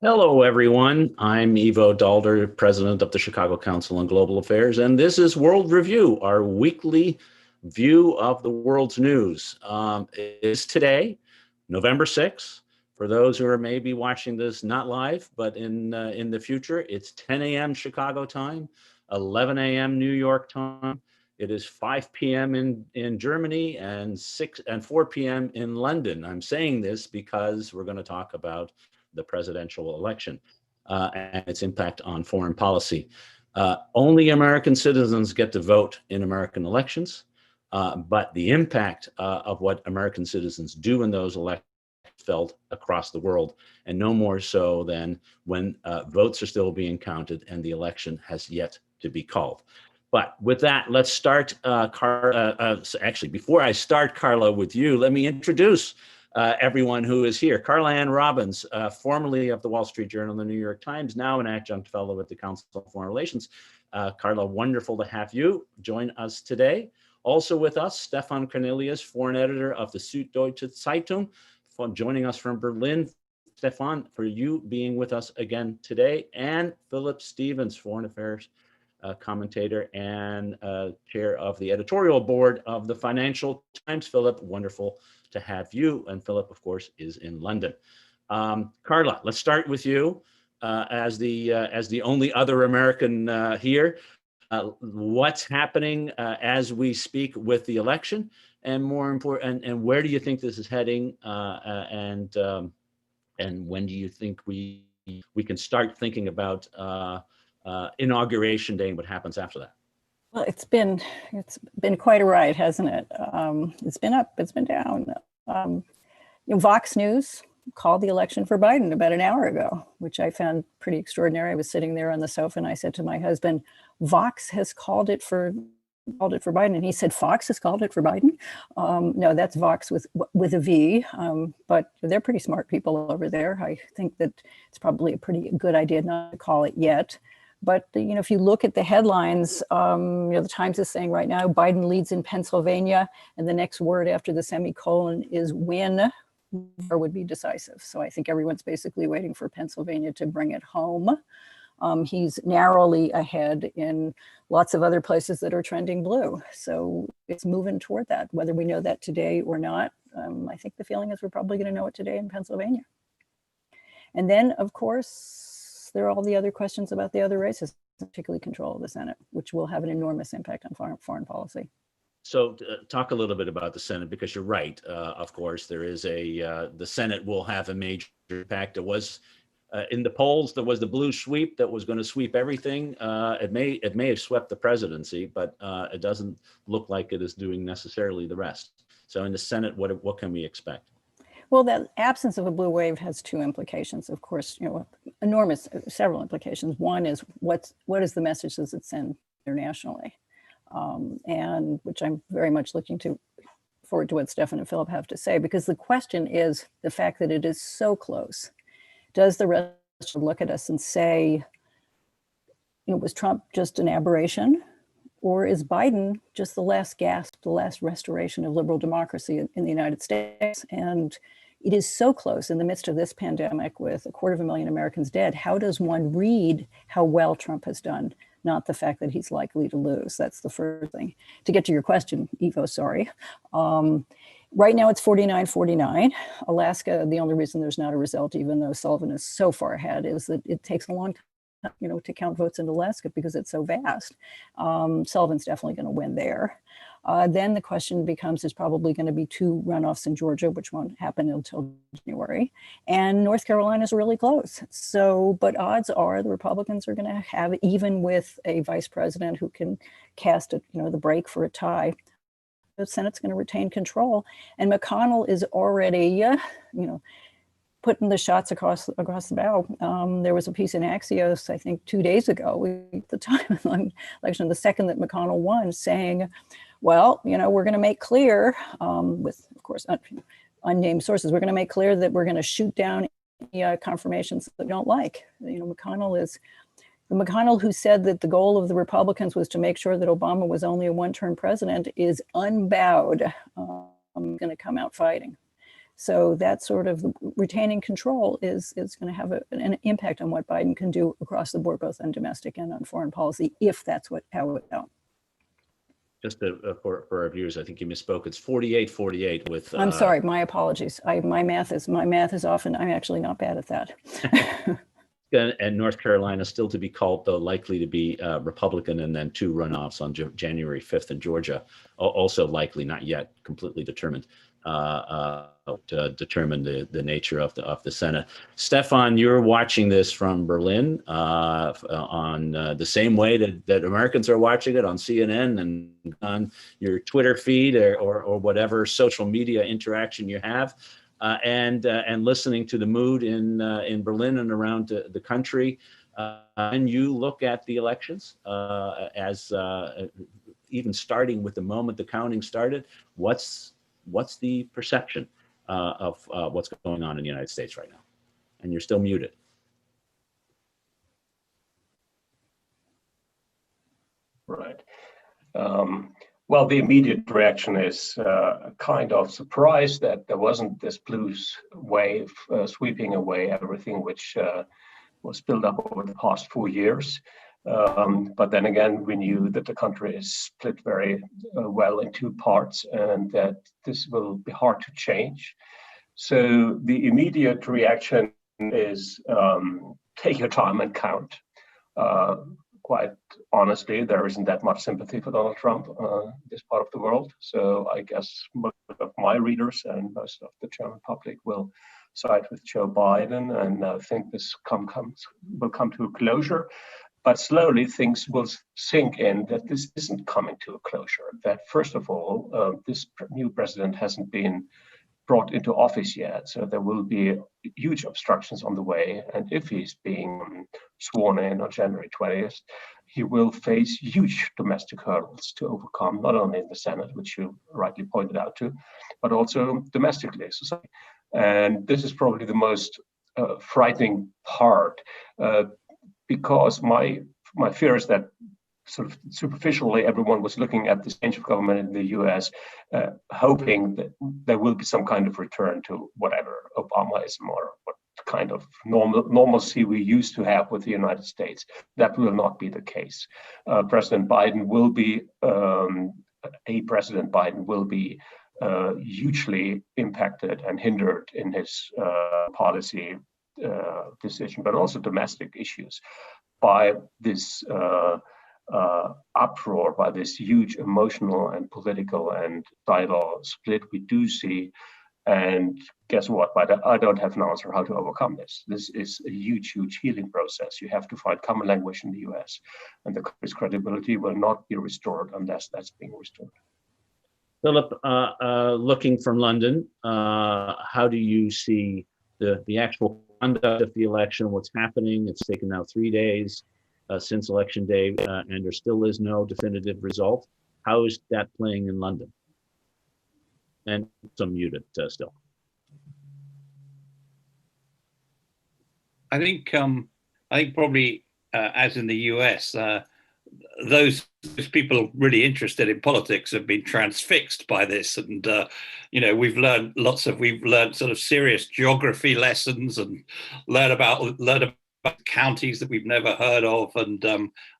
Hello, everyone. I'm Ivo Daalder, president of the Chicago Council on Global Affairs, and this is World Review, our weekly view of the world's news. It is today, November 6th. For those who are maybe watching this not live, but in the future, it's 10 a.m. Chicago time, 11 a.m. New York time. It is 5 p.m. in Germany and 4 p.m. in London. I'm saying this because we're going to talk about the presidential election and its impact on foreign policy. Only American citizens get to vote in American elections, but the impact of what American citizens do in those elections is felt across the world, and no more so than when votes are still being counted and the election has yet to be called. But with that, let's start, actually, before I start, Carla, with you, let me introduce everyone who is here. Carla Robbins, formerly of the Wall Street Journal and the New York Times, now an adjunct fellow at the Council on Foreign Relations. Carla, wonderful to have you join us today. Also with us, Stefan Cornelius, foreign editor of the Süddeutsche Zeitung, joining us from Berlin. Stefan, for you being with us again today, and Philip Stevens, foreign affairs commentator and chair of the editorial board of the Financial Times. Philip, wonderful to have you. And Philip, of course, is in London. Carla, let's start with you as the only other American here. What's happening as we speak with the election, and more important, and where do you think this is heading? And when do you think we can start thinking about Inauguration Day and what happens after that? Well, it's been quite a ride, hasn't it? It's been up, it's been down. Vox News called the election for Biden about an hour ago, which I found pretty extraordinary. I was sitting there on the sofa and I said to my husband, Vox has called it for Biden. And he said, Fox has called it for Biden. No, that's Vox with a V, but they're pretty smart people over there. I think that it's probably a pretty good idea not to call it yet. But, if you look at the headlines, the Times is saying right now, Biden leads in Pennsylvania, and the next word after the semicolon is win, or would be decisive. So I think everyone's basically waiting for Pennsylvania to bring it home. He's narrowly ahead in lots of other places that are trending blue. So it's moving toward that, whether we know that today or not. I think the feeling is we're probably going to know it today in Pennsylvania. And then, of course, there are all the other questions about the other races, particularly control of the Senate, which will have an enormous impact on foreign policy. So talk a little bit about the Senate, because you're right. Of course, there is the Senate will have a major impact. It was in the polls, there was the blue sweep that was going to sweep everything. It may have swept the presidency, but it doesn't look like it is doing necessarily the rest. So in the Senate, what can we expect? Well, the absence of a blue wave has two implications, of course, several implications. One is what is the message does it send internationally? And which I'm very much looking forward to what Stefan and Philip have to say, because the question is the fact that it is so close. Does the rest look at us and say, was Trump just an aberration? Or is Biden just the last gasp, the last restoration of liberal democracy in the United States? And it is so close in the midst of this pandemic with 250,000 Americans dead. How does one read how well Trump has done? Not the fact that he's likely to lose. That's the first thing. To get to your question, Ivo, sorry. Right now it's 49-49. Alaska, the only reason there's not a result, even though Sullivan is so far ahead, is that it takes a long time to count votes in Alaska because it's so vast. Sullivan's definitely going to win there. Then the question becomes, there's probably going to be two runoffs in Georgia, which won't happen until January. And North Carolina is really close. So, but odds are the Republicans are going to have, even with a vice president who can cast the break for a tie, the Senate's going to retain control. And McConnell is already, putting the shots across the bow. There was a piece in Axios, I think 2 days ago, at the time of the election, the second that McConnell won, saying, well, we're going to make clear, with, of course, unnamed sources, we're going to make clear that we're going to shoot down confirmations that we don't like. McConnell, who said that the goal of the Republicans was to make sure that Obama was only a one-term president, is unbowed, going to come out fighting. So that sort of retaining control is going to have an impact on what Biden can do across the board, both on domestic and on foreign policy, if that's how it goes. Just for our viewers, I think you misspoke. It's 48-48 with. I'm sorry, my apologies. My math is often, I'm actually not bad at that. And North Carolina still to be called, though likely to be Republican, and then 2 runoffs on January 5th in Georgia, also likely, not yet completely determined, to determine the nature of the Senate. Stefan, you're watching this from Berlin on the same way that Americans are watching it on CNN and on your Twitter feed or whatever social media interaction you have. And listening to the mood in Berlin and around the country, and you look at the elections as even starting with the moment the counting started. What's the perception of what's going on in the United States right now? And you're still muted. Right. Well, the immediate reaction is kind of surprised that there wasn't this blues wave sweeping away everything which was built up over the past 4 years. But then again, we knew that the country is split very well in 2 parts and that this will be hard to change. So the immediate reaction is take your time and count. Quite honestly, there isn't that much sympathy for Donald Trump this part of the world. So I guess most of my readers and most of the German public will side with Joe Biden, and I think this will come to a closure. But slowly things will sink in that this isn't coming to a closure. That first of all, this new president hasn't been brought into office yet, so there will be huge obstructions on the way. And if he's being sworn in on January 20th, he will face huge domestic hurdles to overcome, not only in the Senate, which you rightly pointed out to, but also domestically. And this is probably the most frightening part, because my fear is that sort of superficially, everyone was looking at this change of government in the US, hoping that there will be some kind of return to whatever Obamaism or what kind of normalcy we used to have with the United States. That will not be the case. President Biden will be, hugely impacted and hindered in his policy decision, but also domestic issues by this uproar, by this huge emotional and political and dialogue split we do see. And guess what? I don't have an answer how to overcome this. This is a huge, huge healing process. You have to find common language in the US, and the country's credibility will not be restored unless that's being restored. Philip, looking from London, how do you see the actual conduct of the election, what's happening? It's taken now 3 days since Election Day, and there still is no definitive result. How is that playing in London? And some muted still. I think probably as in the US, those people really interested in politics have been transfixed by this, and we've learned sort of serious geography lessons and learned about counties that we've never heard of, and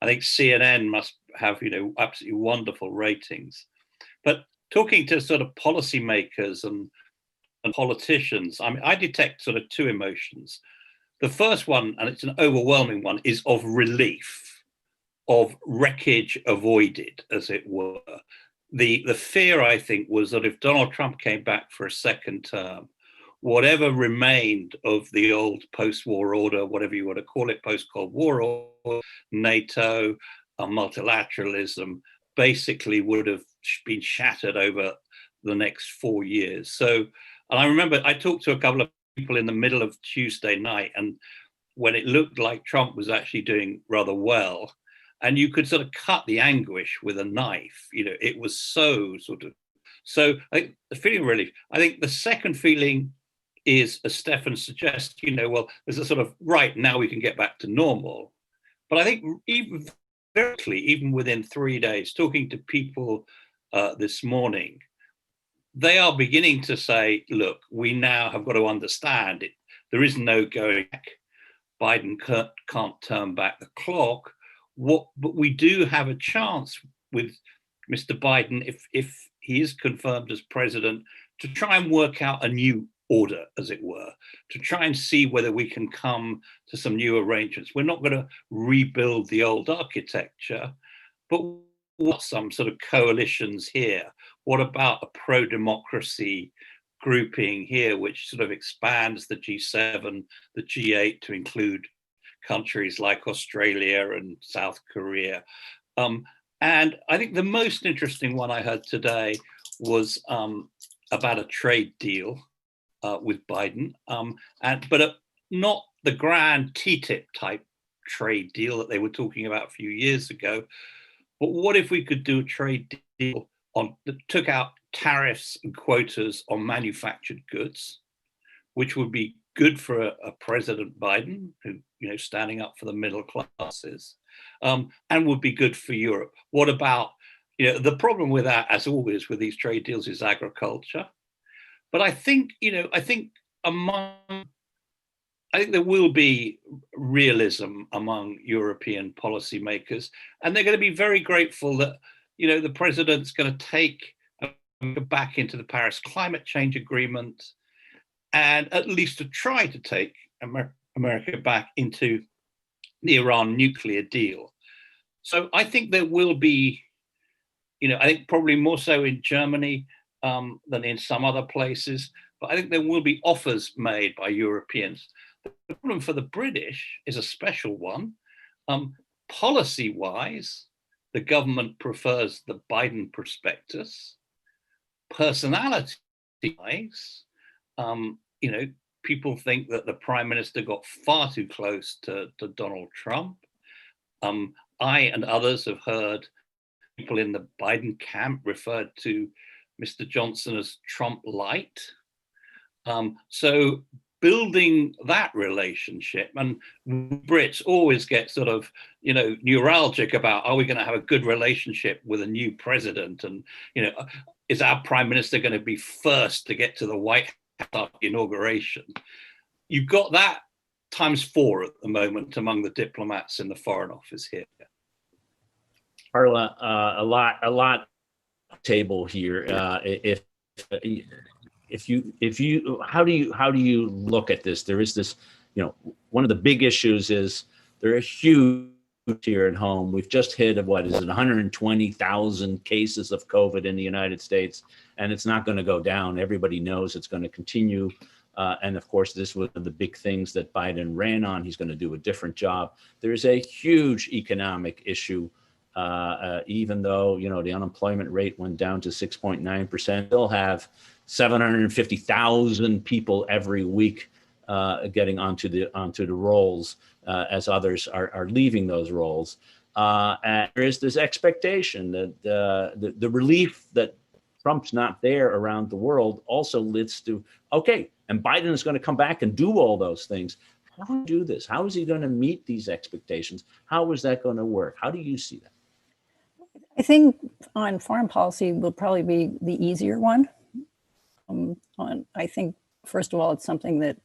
I think CNN must have absolutely wonderful ratings. But talking to sort of policymakers and politicians, I mean, I detect sort of 2 emotions. The first one, and it's an overwhelming one, is of relief, of wreckage avoided, as it were. The fear, I think, was that if Donald Trump came back for a second term, whatever remained of the old post-war order, whatever you want to call it, post-Cold War order, NATO, multilateralism, basically would have been shattered over the next 4 years. So, and I remember I talked to a couple of people in the middle of Tuesday night, and when it looked like Trump was actually doing rather well, and you could sort of cut the anguish with a knife, it was so I think the feeling relief. I think the second feeling is, as Stefan suggests, well, there's a sort of, right, now we can get back to normal. But I think even within 3 days, talking to people this morning, they are beginning to say, look, we now have got to understand it. There is no going back. Biden can't turn back the clock. But we do have a chance with Mr. Biden, if he is confirmed as president, to try and work out a new order, as it were, to try and see whether we can come to some new arrangements. We're not going to rebuild the old architecture, but what some sort of coalitions here? What about a pro-democracy grouping here, which sort of expands the G7, the G8 to include countries like Australia and South Korea? And I think the most interesting one I heard today was about a trade deal with Biden, but not the grand TTIP type trade deal that they were talking about a few years ago. But what if we could do a trade deal that took out tariffs and quotas on manufactured goods, which would be good for a President Biden, who, you know, standing up for the middle classes, and would be good for Europe. What about, you know, the problem with that, as always with these trade deals, is agriculture. But I think, you know, I think there will be realism among European policymakers, and they're going to be very grateful that, you know, the president's going to take back into the Paris Climate Change Agreement, and at least to try to take America back into the Iran nuclear deal. So I think there will be, you know, I think probably more so in Germany than in some other places, but I think there will be offers made by Europeans. The problem for the British is a special one. Policy-wise, the government prefers the Biden prospectus. Personality-wise, you know, people think that the prime minister got far too close to Donald Trump. I and others have heard people in the Biden camp referred to Mr. Johnson as Trump light. So building that relationship, and Brits always get sort of, you know, neuralgic about, are we going to have a good relationship with a new president? And, you know, is our prime minister going to be first to get to the White House inauguration? You've got that times 4 at the moment among the diplomats in the Foreign Office here. Carla, a lot table here. If you how do you look at this? There is this, you know, one of the big issues is there are huge here at home. We've just hit, what is it, 120,000 cases of COVID in the United States, and it's not going to go down. Everybody knows it's going to continue. And of course, this was one of the big things that Biden ran on. He's going to do a different job. There's a huge economic issue. Even though, you know, the unemployment rate went down to 6.9%, still have 750,000 people every week getting onto the rolls as others are leaving those roles. And there is this expectation that the relief that Trump's not there around the world also leads to, okay, and Biden is going to come back and do all those things. How do you do this? How is he going to meet these expectations? How is that going to work? How do you see that? I think on foreign policy will probably be the easier one. I think, first of all, it's something that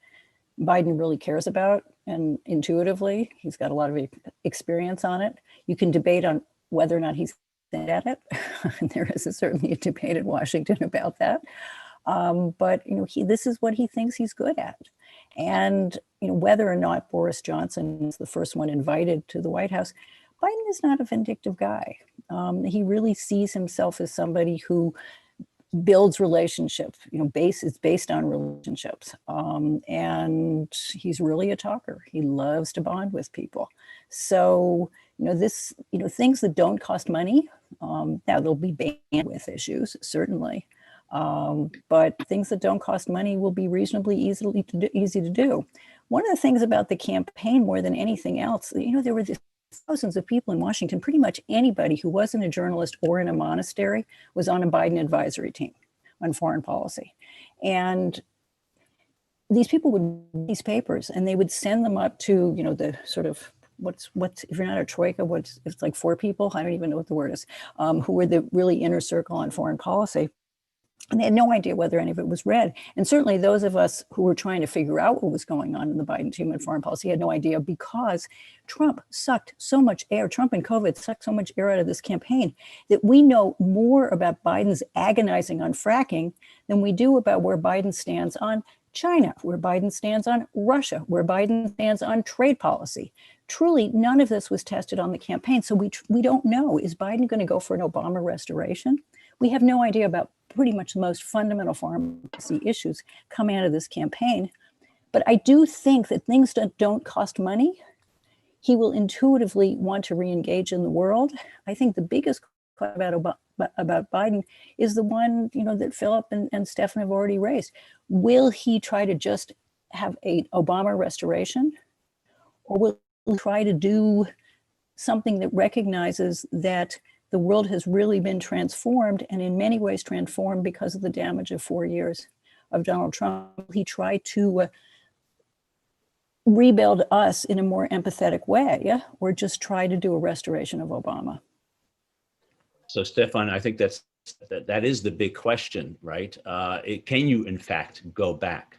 Biden really cares about, and intuitively, he's got a lot of experience on it. You can debate on whether or not he's good at it. There is certainly a debate in Washington about that. But, you know, this is what he thinks he's good at. And, you know, whether or not Boris Johnson is the first one invited to the White House, Biden is not a vindictive guy. He really sees himself as somebody who builds relationships, you know, is based on relationships. And he's really a talker. He loves to bond with people. So, you know, things that don't cost money, now there'll be bandwidth issues, certainly. But things that don't cost money will be reasonably easy to do. One of the things about the campaign more than anything else, you know, there were thousands of people in Washington. Pretty much anybody who wasn't a journalist or in a monastery was on a Biden advisory team on foreign policy. And these people would read these papers and they would send them up to, you know, the sort of, what's if you're not a troika, it's like 4 people, I don't even know what the word is, who were the really inner circle on foreign policy. And they had no idea whether any of it was read. And certainly those of us who were trying to figure out what was going on in the Biden team and foreign policy had no idea, because Trump sucked so much air, Trump and COVID sucked so much air out of this campaign, that we know more about Biden's agonizing on fracking than we do about where Biden stands on China, where Biden stands on Russia, where Biden stands on trade policy. Truly, none of this was tested on the campaign. So we don't know, is Biden going to go for an Obama restoration? We have no idea about pretty much the most fundamental foreign policy issues coming out of this campaign. But I do think that things that don't cost money, he will intuitively want to re-engage in the world. I think the biggest question about Biden is the one, that Philip and Stefan have already raised. Will he try to just have an Obama restoration, or will he try to do something that recognizes that the world has really been transformed, and in many ways transformed because of the damage of 4 years of Donald Trump? He tried to rebuild us in a more empathetic way, or just try to do a restoration of Obama? So, Stefan, I think that is the big question, right? Can you, in fact, go back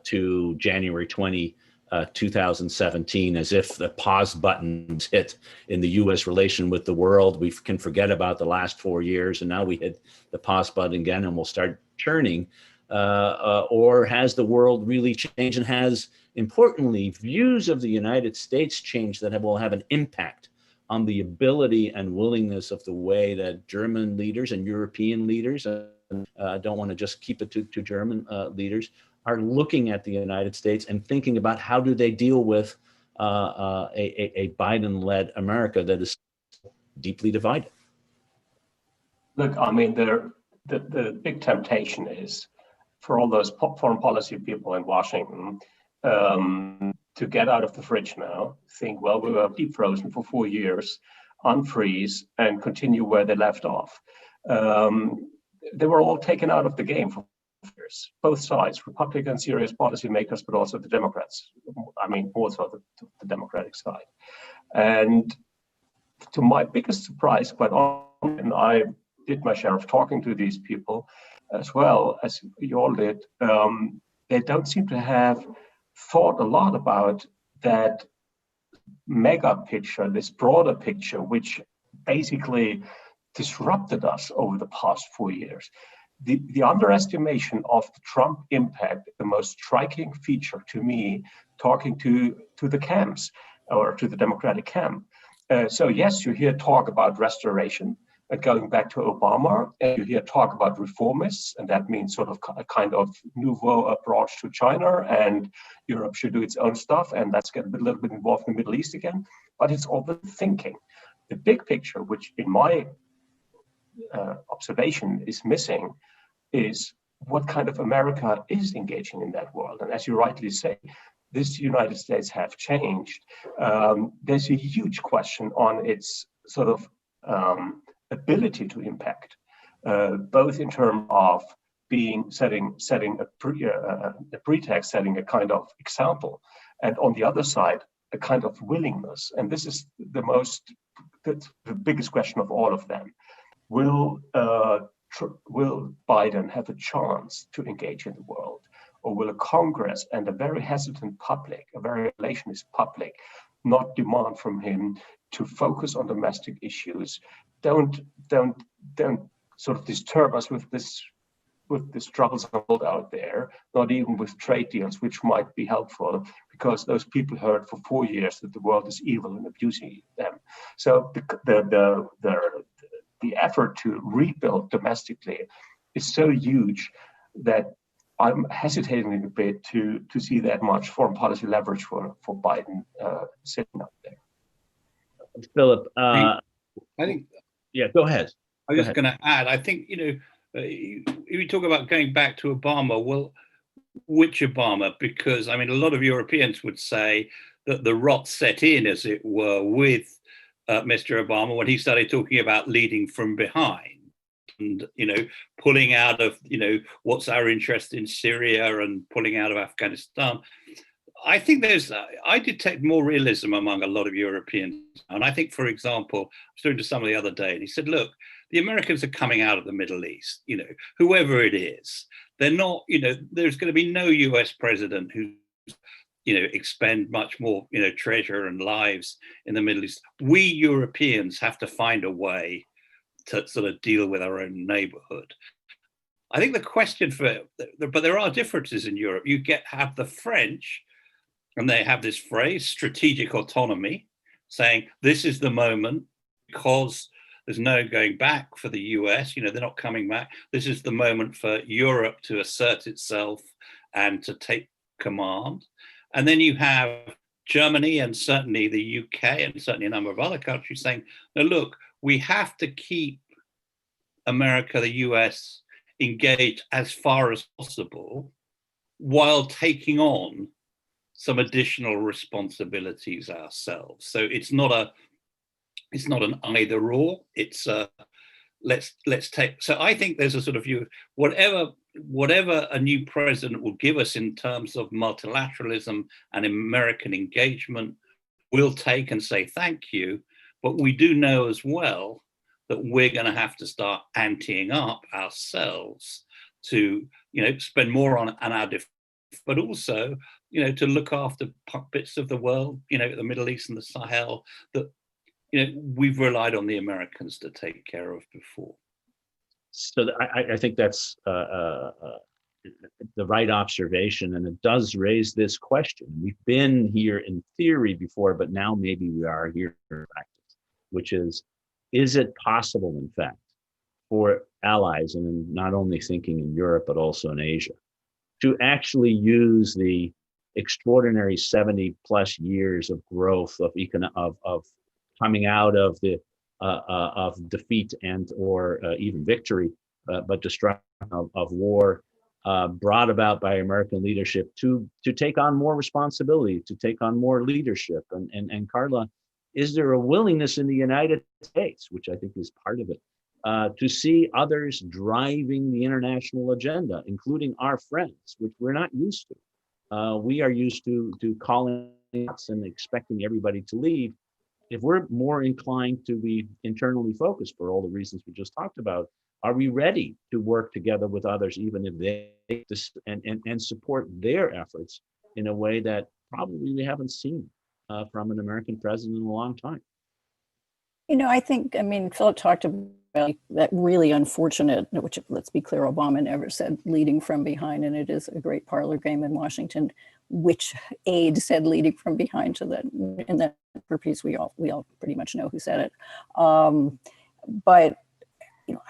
to January 2017, as if the pause button hit in the U.S. relation with the world? We can forget about the last 4 years, and now we hit the pause button again, and we'll start churning. Or has the world really changed, and has, importantly, views of the United States changed that will have an impact on the ability and willingness of the way that German leaders and European leaders, don't want to just keep it to German leaders, are looking at the United States and thinking about how do they deal with a Biden-led America that is deeply divided? Look, I mean, the big temptation is for all those foreign policy people in Washington to get out of the fridge now, think, well, we were deep frozen for 4 years, unfreeze, and continue where they left off. They were all taken out of the game for years, both sides, Republicans, serious policymakers, but also the Democrats. I mean, also the Democratic side. And to my biggest surprise, quite often, and I did my share of talking to these people as well as you all did, they don't seem to have thought a lot about that mega picture, this broader picture, which basically disrupted us over the past 4 years. The underestimation of the Trump impact, the most striking feature to me, talking to the camps or to the Democratic camp. So yes, you hear talk about restoration and going back to Obama, and you hear talk about reformists, and that means sort of a kind of nouveau approach to China, and Europe should do its own stuff, and let's get a little bit involved in the Middle East again. But it's all the thinking. The big picture, which in my observation is missing, is what kind of America is engaging in that world. And as you rightly say, this United States have changed. There's a huge question on its sort of ability to impact, both in terms of setting a pretext, setting a kind of example, and on the other side, a kind of willingness. And this is the biggest question of all of them. Will Biden have a chance to engage in the world, or will a Congress and a very hesitant public, a very relationist public, not demand from him to focus on domestic issues? Don't sort of disturb us with this troublesome world out there, not even with trade deals, which might be helpful, because those people heard for 4 years that the world is evil and abusing them. So the effort to rebuild domestically is so huge that I'm hesitating a bit to see that much foreign policy leverage for Biden sitting up there. Philip, I think. Yeah, go ahead. I was just going to add, I think, if we talk about going back to Obama, well, which Obama? Because, I mean, a lot of Europeans would say that the rot set in, as it were, with Mr. Obama when he started talking about leading from behind and, pulling out of, what's our interest in Syria and pulling out of Afghanistan. I think I detect more realism among a lot of Europeans. And I think, for example, I was talking to somebody the other day, and he said, look, the Americans are coming out of the Middle East, whoever it is. They're not, there's going to be no US president who, expend much more, treasure and lives in the Middle East. We Europeans have to find a way to sort of deal with our own neighborhood. I think the question but there are differences in Europe. You have the French, and they have this phrase, strategic autonomy, saying this is the moment because there's no going back for the US, they're not coming back. This is the moment for Europe to assert itself and to take command. And then you have Germany and certainly the UK and certainly a number of other countries saying, no, look, we have to keep America, the US, engaged as far as possible while taking on some additional responsibilities ourselves. So it's not an either or. It's let's take. So I think there's a sort of view, whatever a new president will give us in terms of multilateralism and American engagement, we'll take and say thank you. But we do know as well that we're going to have to start anteing up ourselves to, spend more on our defense, but also, to look after bits of the world, the Middle East and the Sahel that, we've relied on the Americans to take care of before. So I think that's the right observation, and it does raise this question. We've been here in theory before, but now maybe we are here in practice, which is it possible, in fact, for allies, and not only thinking in Europe, but also in Asia, to actually use the extraordinary 70 plus years of growth of coming out of the of defeat and or even victory, but destruction of war, brought about by American leadership to take on more responsibility, to take on more leadership. And Carla, is there a willingness in the United States, which I think is part of it, to see others driving the international agenda, including our friends, which we're not used to. We are used to calling us and expecting everybody to lead. If we're more inclined to be internally focused for all the reasons we just talked about, are we ready to work together with others, even if they and support their efforts in a way that probably we haven't seen from an American president in a long time? I mean, Philip talked about that really unfortunate, which, let's be clear, Obama never said leading from behind, and it is a great parlor game in Washington, which aide said leading from behind to that, in that piece, we all pretty much know who said it. But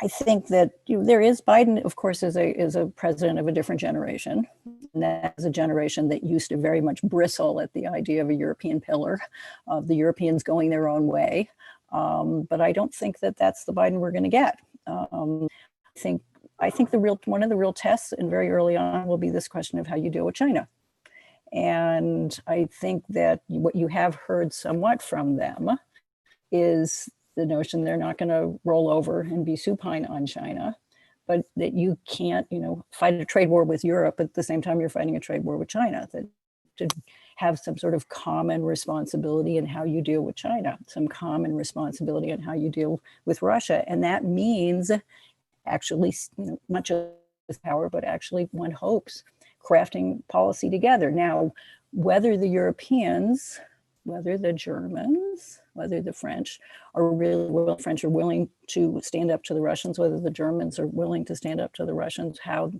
I think that there is Biden, of course, is a president of a different generation. And that is a generation that used to very much bristle at the idea of a European pillar, of the Europeans going their own way. But I don't think that that's the Biden we're going to get. I think one of the real tests, and very early on, will be this question of how you deal with China. And I think that what you have heard somewhat from them is the notion they're not going to roll over and be supine on China, but that you can't, fight a trade war with Europe at the same time you're fighting a trade war with China. That to have some sort of common responsibility in how you deal with China, some common responsibility in how you deal with Russia. And that means actually, not just power, but actually one hopes crafting policy together. Now, whether the Europeans, whether the Germans, whether the French are willing to stand up to the Russians, whether the Germans are willing to stand up to the Russians, how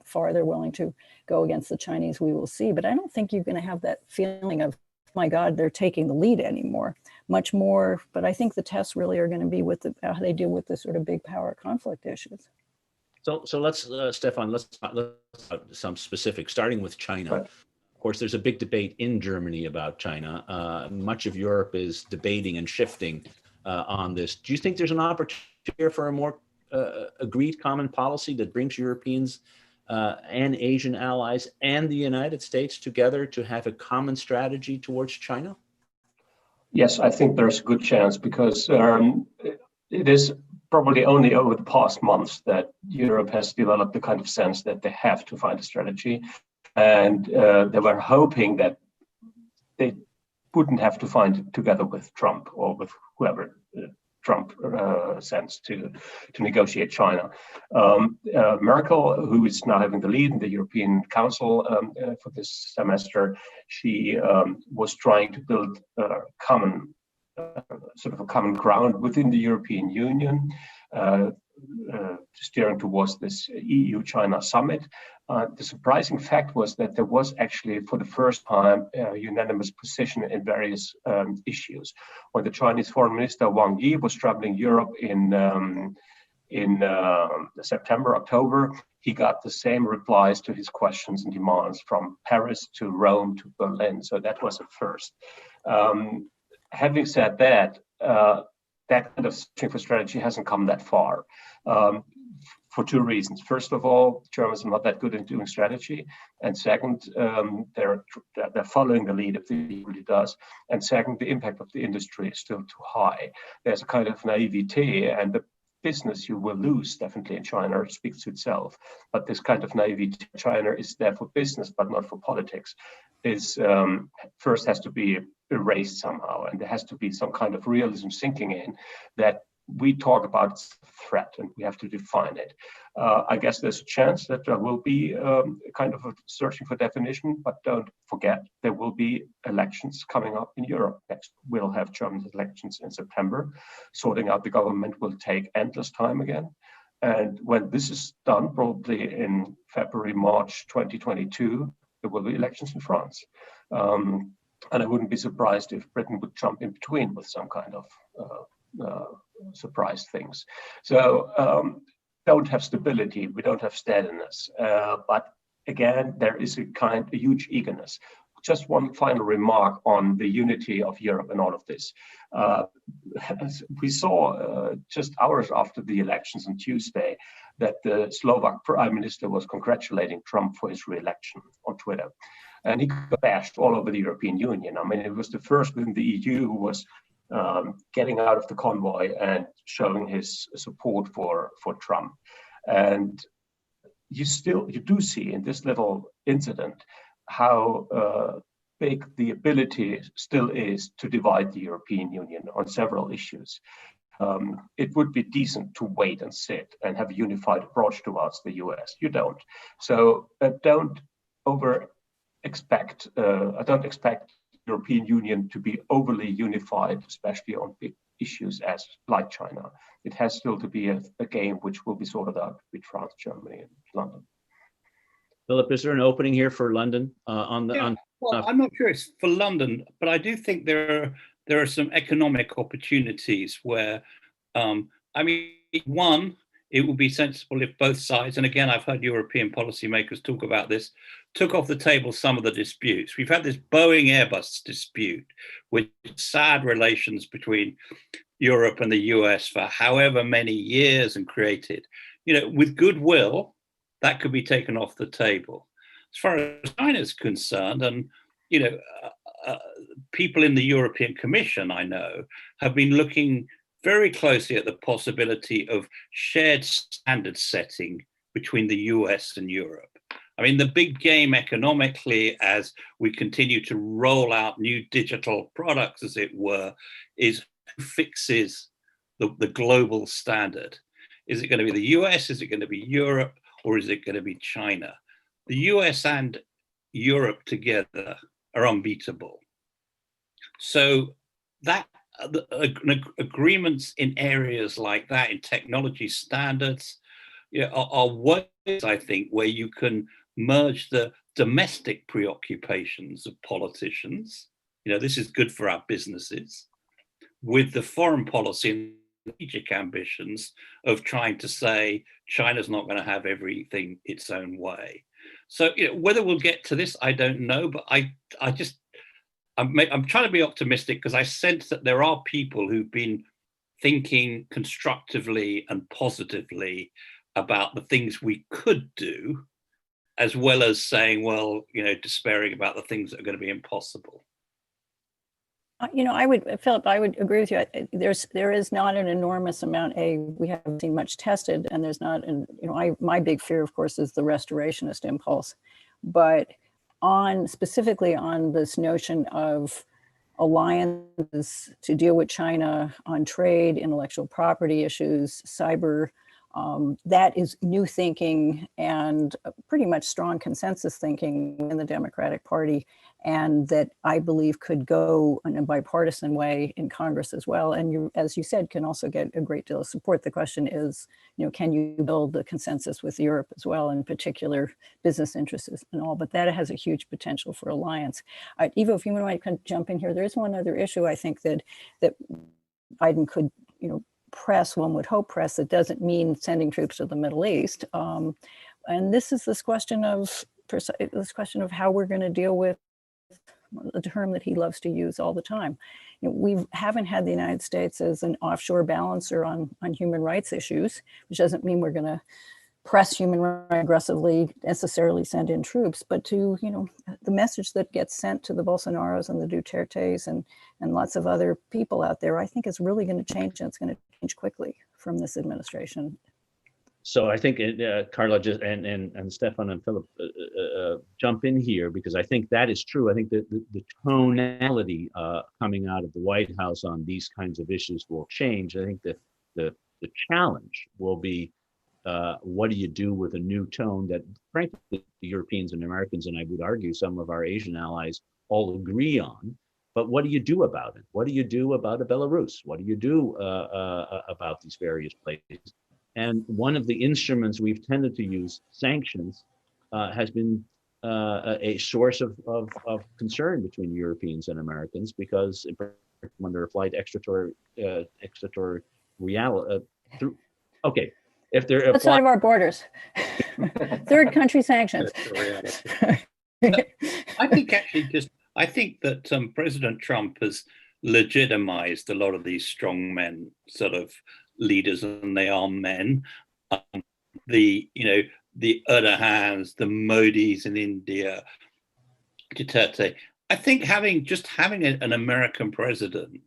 far they're willing to go against the Chinese, we will see. But I don't think you're going to have that feeling of, my God, they're taking the lead anymore. Much more, but I think the tests really are going to be with how they deal with the sort of big power conflict issues. So let's, Stefan, let's talk some specifics, starting with China. Right. Of course, there's a big debate in Germany about China. Much of Europe is debating and shifting on this. Do you think there's an opportunity here for a more agreed common policy that brings Europeans and Asian allies and the United States together to have a common strategy towards China? Yes, I think there's a good chance, because it is probably only over the past months that Europe has developed the kind of sense that they have to find a strategy. And they were hoping that they wouldn't have to find it together with Trump or with whoever Trump sends to negotiate China. Merkel, who is now having the lead in the European Council for this semester, she was trying to build sort of a common ground within the European Union, steering towards this EU-China summit. The surprising fact was that there was actually, for the first time, a unanimous position in various issues. When the Chinese Foreign Minister Wang Yi was traveling Europe in September, October, he got the same replies to his questions and demands from Paris to Rome to Berlin. So that was a first. Having said that, that kind of searching for strategy hasn't come that far. For two reasons. First of all, Germans are not that good at doing strategy, and second, they're following the lead if the EU really does. And second, the impact of the industry is still too high. There's a kind of naivete, and the business you will lose definitely in China speaks to itself. But this kind of naivete, China is there for business but not for politics, is first has to be erased somehow, and there has to be some kind of realism sinking in that we talk about threat and we have to define it. I guess there's a chance that there will be kind of a searching for definition, but don't forget there will be elections coming up in Europe next. We'll have German elections in September. Sorting out the government will take endless time again. And when this is done, probably in February, March 2022, there will be elections in France. And I wouldn't be surprised if Britain would jump in between with some kind of surprise things. So don't have stability, we don't have steadiness. But again, there is a huge eagerness. Just one final remark on the unity of Europe and all of this. We saw just hours after the elections on Tuesday that the Slovak Prime Minister was congratulating Trump for his re-election on Twitter. And he got bashed all over the European Union. I mean, it was the first within the EU who was getting out of the convoy and showing his support for Trump. And you do see in this little incident how big the ability still is to divide the European Union on several issues. It would be decent to wait and sit and have a unified approach towards the US. You don't. So don't expect European Union to be overly unified, especially on big issues like China. It has still to be a game which will be sorted out between France, Germany, and London. Philip, is there an opening here for London? Well, I'm not sure it's for London, but I do think there are some economic opportunities where, one, it would be sensible if both sides, and again, I've heard European policymakers talk about this, took off the table some of the disputes. We've had this Boeing Airbus dispute with sad relations between Europe and the US for however many years and created, with goodwill, that could be taken off the table. As far as China is concerned, and people in the European Commission, I know, have been looking very closely at the possibility of shared standard setting between the US and Europe. I mean, the big game economically, as we continue to roll out new digital products, as it were, is who fixes the global standard. Is it going to be the US? Is it going to be Europe? Or is it going to be China? The US and Europe together are unbeatable. So that agreements in areas like that, in technology standards, are ways, I think, where you can merge the domestic preoccupations of politicians. This is good for our businesses, with the foreign policy and strategic ambitions of trying to say China's not going to have everything its own way. So whether we'll get to this, I don't know, but I'm trying to be optimistic because I sense that there are people who've been thinking constructively and positively about the things we could do, as well as saying, well, despairing about the things that are going to be impossible. Philip, I would agree with you. There is not an enormous amount. We haven't seen much tested, and there's not my big fear, of course, is the restorationist impulse. But specifically on this notion of alliances to deal with China on trade, intellectual property issues, cyber. That is new thinking and pretty much strong consensus thinking in the Democratic Party, and that I believe could go in a bipartisan way in Congress as well. And you, as you said, can also get a great deal of support. The question is, can you build the consensus with Europe as well, in particular business interests and all, but that has a huge potential for alliance. Ivo, if you might jump in here, there is one other issue I think that Biden could, press, one would hope press, that doesn't mean sending troops to the Middle East. And this is this question of how we're going to deal with a term that he loves to use all the time. We haven't had the United States as an offshore balancer on human rights issues, which doesn't mean we're going to press human rights aggressively, necessarily send in troops, but to, the message that gets sent to the Bolsonaros and the Dutertes and lots of other people out there, I think is really going to change, and it's going to change quickly from this administration. So I think Carla just and Stefan and Philip jump in here, because I think that is true. I think that the tonality coming out of the White House on these kinds of issues will change. I think that the challenge will be, what do you do with a new tone that, frankly, the Europeans and Americans, and I would argue some of our Asian allies, all agree on? But what do you do about it? What do you do about Belarus? What do you do about these various places? And one of the instruments we've tended to use, sanctions, has been a source of concern between Europeans and Americans, because under a flight extraterritoriality, okay, if they're outside of our borders, third country sanctions. I think that President Trump has legitimized a lot of these strong men sort of leaders, and they are men. The Erdogans, the Modis in India, Duterte. I think having an American president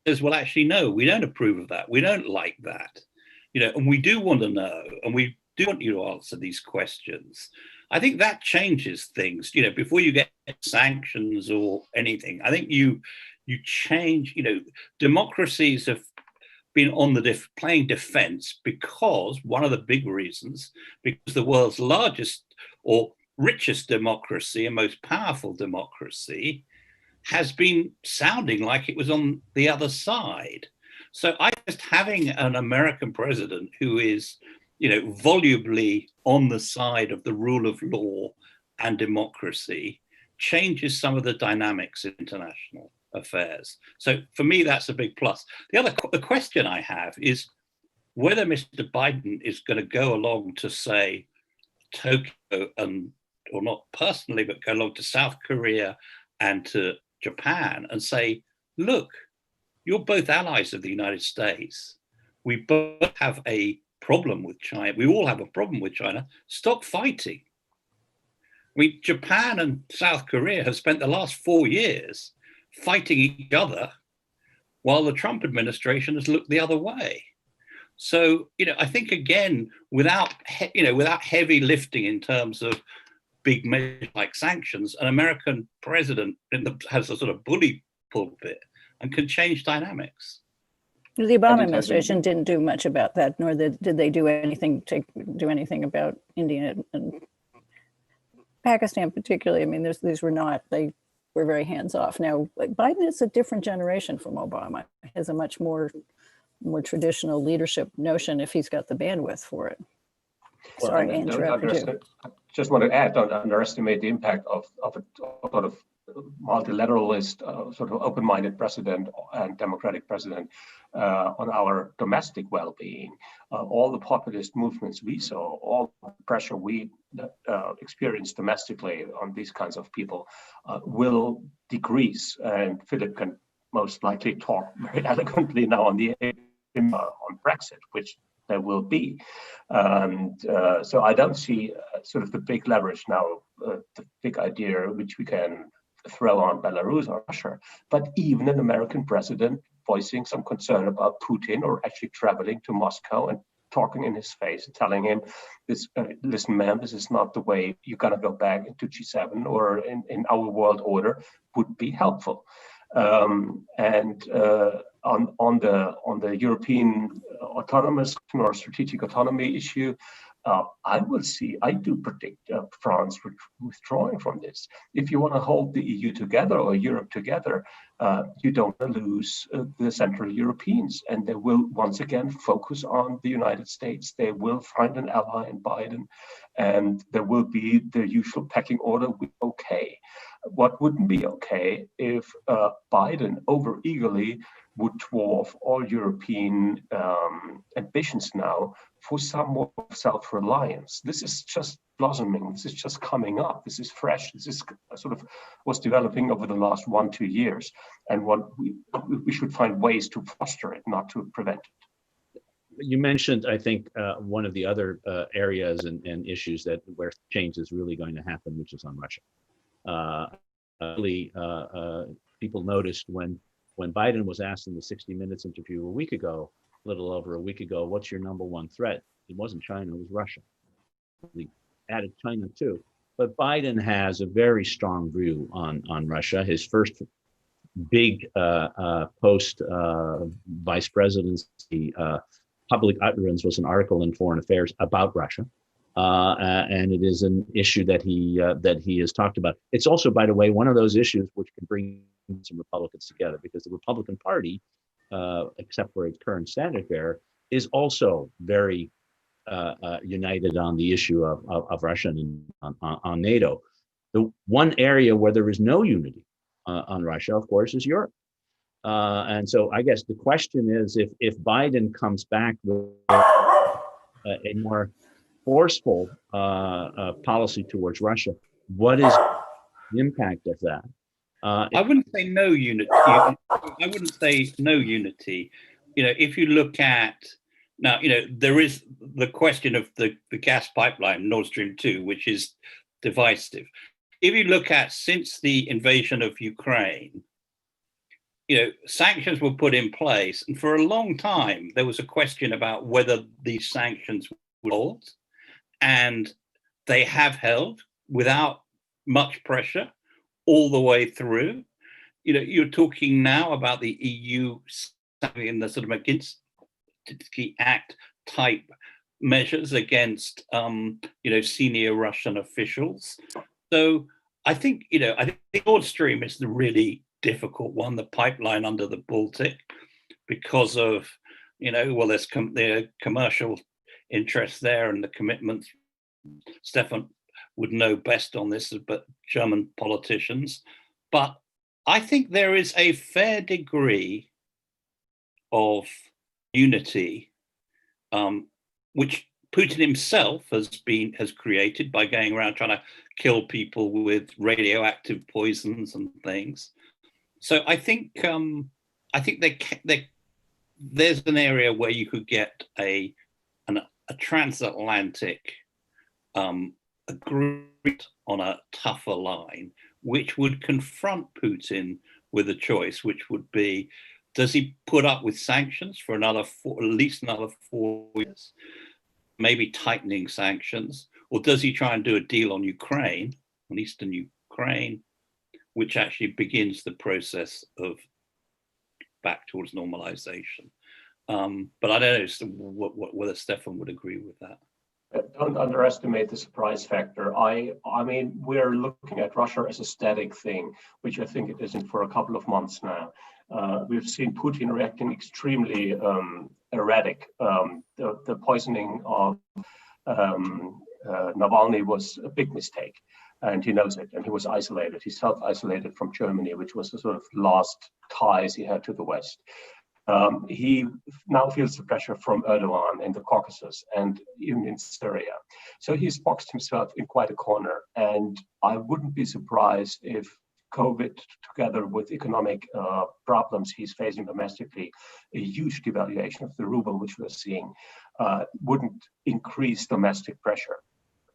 says, well, actually, no, we don't approve of that. We don't like that. And we do want to know, and we do want you to answer these questions. I think that changes things. Before you get sanctions or anything, I think you change. Democracies have been on the playing defense because one of the big reasons, because the world's largest or richest democracy and most powerful democracy has been sounding like it was on the other side. So just having an American president who is, volubly on the side of the rule of law and democracy changes some of the dynamics in international affairs. So for me, that's a big plus. The question I have is whether Mr. Biden is going to go along to, say, Tokyo, or not personally, but go along to South Korea and to Japan and say, look, you're both allies of the United States. We both have a problem with China. We all have a problem with China. Stop fighting. Japan and South Korea have spent the last 4 years fighting each other while the Trump administration has looked the other way. So, I think, again, without heavy lifting in terms of big measures like sanctions, an American president has a sort of bully pulpit and can change dynamics. The Obama administration didn't do much about that, nor did they do anything about India and Pakistan particularly. I mean, these were not, they were very hands-off. Now, Biden is a different generation from Obama. He has a much more traditional leadership notion if he's got the bandwidth for it. Sorry, I interrupted you. I just want to add, don't underestimate the impact of a sort of multilateralist, sort of open-minded president and democratic president on our domestic well-being. All the populist movements we saw, all the pressure we experienced domestically on these kinds of people will decrease. And Philip can most likely talk very eloquently now on Brexit, which there will be. And so I don't see sort of the big leverage now, the big idea which we can throw on Belarus or Russia, but even an American president voicing some concern about Putin or actually traveling to Moscow and talking in his face and telling him, listen, man, this is not the way you're going to go back into G7 or in our world order, would be helpful. On the European autonomous or strategic autonomy issue, I do predict France withdrawing from this. If you want to hold the EU together or Europe together, you don't want to lose the Central Europeans, and they will once again focus on the United States. They will find an ally in Biden, and there will be the usual pecking order with okay. What wouldn't be okay if Biden over-eagerly would dwarf all European ambitions now for some more self-reliance. This is just blossoming. This is just coming up. This is fresh. This is sort of was developing over the last 1-2 years, and what we should find ways to foster it, not to prevent it. You mentioned, I think, one of the other areas and issues where change is really going to happen, which is on Russia. People noticed when Biden was asked in the 60 Minutes interview a little over a week ago, what's your number one threat? It wasn't China, it was Russia. We added China too. But Biden has a very strong view on Russia. His first big post vice presidency public utterance was an article in Foreign Affairs about Russia. And it is an issue that he has talked about. It's also, by the way, one of those issues which can bring some Republicans together, because the Republican Party, except for its current standard bearer, is also very united on the issue of Russia and on NATO. The one area where there is no unity on Russia, of course, is Europe. And so I guess the question is, if Biden comes back with a more forceful policy towards Russia, what is the impact of that? I wouldn't say no unity. I wouldn't say no unity. If you look at now, there is the question of the gas pipeline, Nord Stream 2, which is divisive. If you look at since the invasion of Ukraine, sanctions were put in place, and for a long time there was a question about whether these sanctions would hold, and they have held without much pressure all the way through. You're talking now about the EU in the sort of Magnitsky Act type measures against senior Russian officials. So I think Nord Stream is the really difficult one, the pipeline under the Baltic, because of there's the commercial interest there and the commitments. Stefan would know best on this, but German politicians. But I think there is a fair degree of unity, which Putin himself has created by going around trying to kill people with radioactive poisons and things. So I think there's an area where you could get a transatlantic agreement on a tougher line, which would confront Putin with a choice, which would be, does he put up with sanctions for at least another 4 years, maybe tightening sanctions, or does he try and do a deal on Ukraine, on eastern Ukraine, which actually begins the process of back towards normalization? But I don't know whether Stefan would agree with that. Don't underestimate the surprise factor. I mean, we're looking at Russia as a static thing, which I think it isn't for a couple of months now. We've seen Putin reacting extremely erratic. The poisoning of Navalny was a big mistake, and he knows it, and he was isolated. He self-isolated from Germany, which was the sort of last ties he had to the West. He now feels the pressure from Erdogan in the Caucasus and even in Syria. So he's boxed himself in quite a corner. And I wouldn't be surprised if COVID, together with economic problems he's facing domestically, a huge devaluation of the ruble, which we're seeing, wouldn't increase domestic pressure.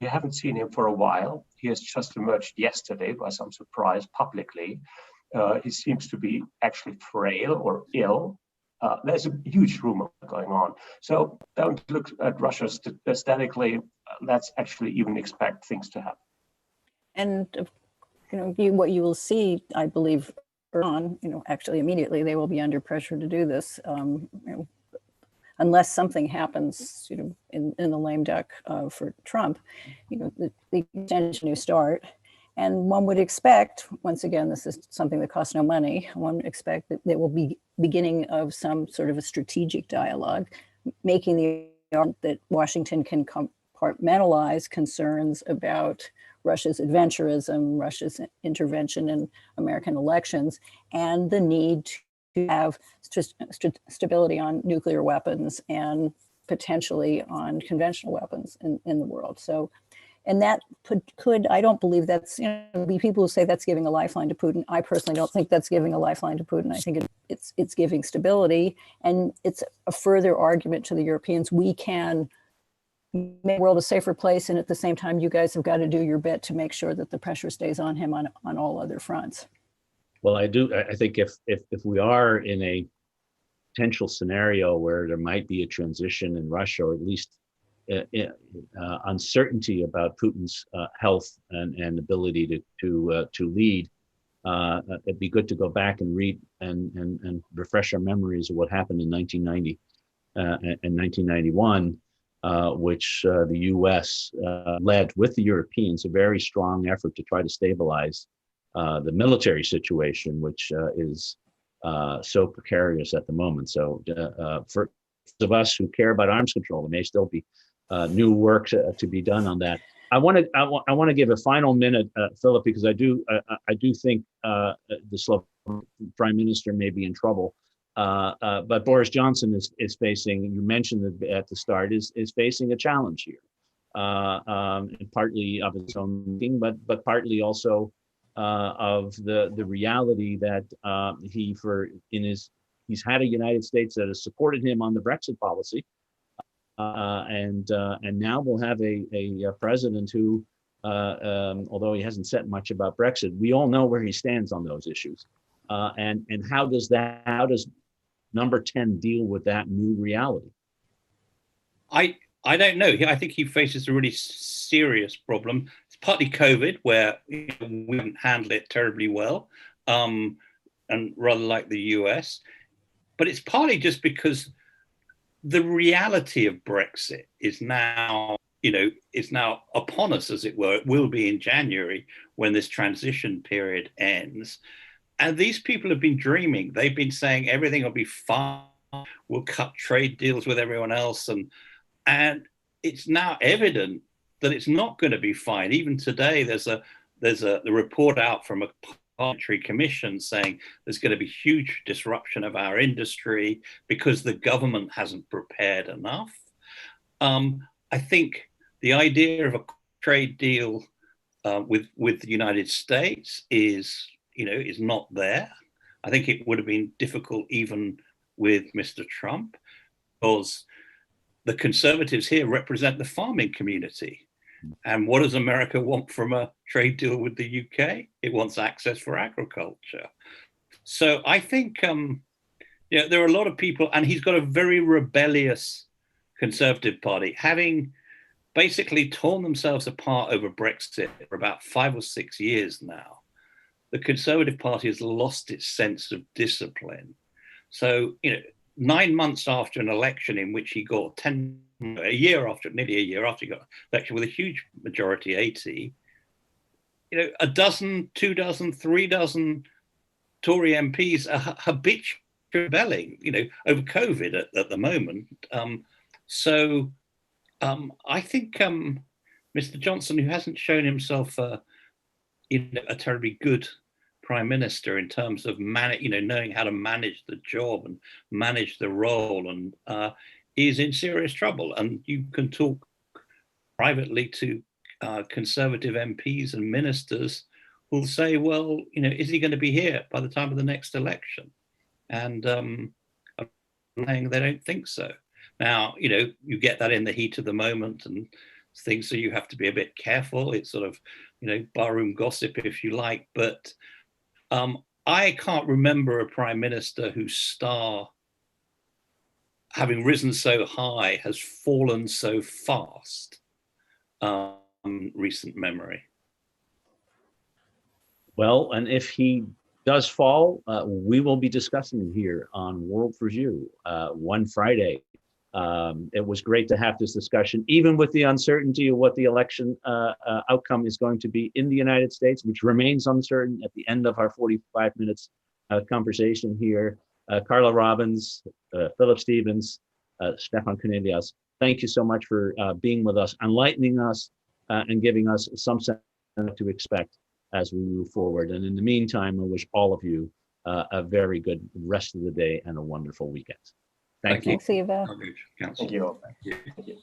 We haven't seen him for a while. He has just emerged yesterday by some surprise publicly. He seems to be actually frail or ill. there's a huge rumor going on. So don't look at Russia statically. Let's actually even expect things to happen. And what you will see, I believe, early on, actually immediately, they will be under pressure to do this. Unless something happens, in the lame duck for Trump, the extension new start. And one would expect, once again, this is something that costs no money, one would expect that there will be beginning of some sort of a strategic dialogue, making the argument that Washington can compartmentalize concerns about Russia's adventurism, Russia's intervention in American elections, and the need to have stability on nuclear weapons and potentially on conventional weapons in the world. So, and that could I don't believe that's, be people who say that's giving a lifeline to Putin. I personally don't think that's giving a lifeline to Putin. I think it's giving stability, and it's a further argument to the Europeans. We can make the world a safer place, and at the same time, you guys have got to do your bit to make sure that the pressure stays on him on all other fronts. Well, I think if we are in a potential scenario where there might be a transition in Russia, or at least uncertainty about Putin's health and ability to lead, it'd be good to go back and read and refresh our memories of what happened in 1990 and 1991, which the U.S. led with the Europeans a very strong effort to try to stabilize the military situation, which is so precarious at the moment. So for those of us who care about arms control, there may still be new work to be done on that. I want to give a final minute, Philip, because I do think the Slovak Prime Minister may be in trouble. But Boris Johnson is facing, you mentioned at the start, is facing a challenge here, and partly of his own making, but partly also of the reality that he's had a United States that has supported him on the Brexit policy, and now we'll have a president who, although he hasn't said much about Brexit, we all know where he stands on those issues, and how does Number 10 deal with that new reality? I don't know. I think he faces a really serious problem. It's partly COVID, where we didn't handle it terribly well, and rather like the US. But it's partly just because the reality of Brexit is now upon us, as it were. It will be in January when this transition period ends. And these people have been dreaming. They've been saying everything will be fine. We'll cut trade deals with everyone else. And it's now evident that it's not going to be fine. Even today, there's a report out from a parliamentary commission saying there's going to be huge disruption of our industry because the government hasn't prepared enough. I think the idea of a trade deal with the United States is not there. I think it would have been difficult even with Mr. Trump, because the conservatives here represent the farming community. And what does America want from a trade deal with the UK? It wants access for agriculture. So I think there are a lot of people, and he's got a very rebellious Conservative Party, having basically torn themselves apart over Brexit for about 5 or 6 years now. The Conservative Party has lost its sense of discipline. So, 9 months after an election in which he got nearly a year after he got elected with a huge majority, 80, a dozen, 2 dozen, 3 dozen Tory MPs are habitually rebelling, over COVID at the moment. I think Mr. Johnson, who hasn't shown himself a terribly good prime minister in terms of knowing how to manage the job and manage the role, and is in serious trouble. And you can talk privately to conservative MPs and ministers who'll say, well, is he going to be here by the time of the next election? And I'm saying they don't think so. Now, you get that in the heat of the moment and things, so you have to be a bit careful. It's sort of, barroom gossip, if you like. But I can't remember a prime minister whose star having risen so high, has fallen so fast? Recent memory. Well, and if he does fall, we will be discussing it here on World Review one Friday. It was great to have this discussion, even with the uncertainty of what the election outcome is going to be in the United States, which remains uncertain at the end of our 45 minutes conversation here. Carla Robbins, Philip Stevens, Stefan Cornelius, thank you so much for being with us, enlightening us, and giving us some sense of what to expect as we move forward. And in the meantime, I wish all of you a very good rest of the day and a wonderful weekend. Thank you. Thanks, Ivo. Thank you all. Thank you. Thank you.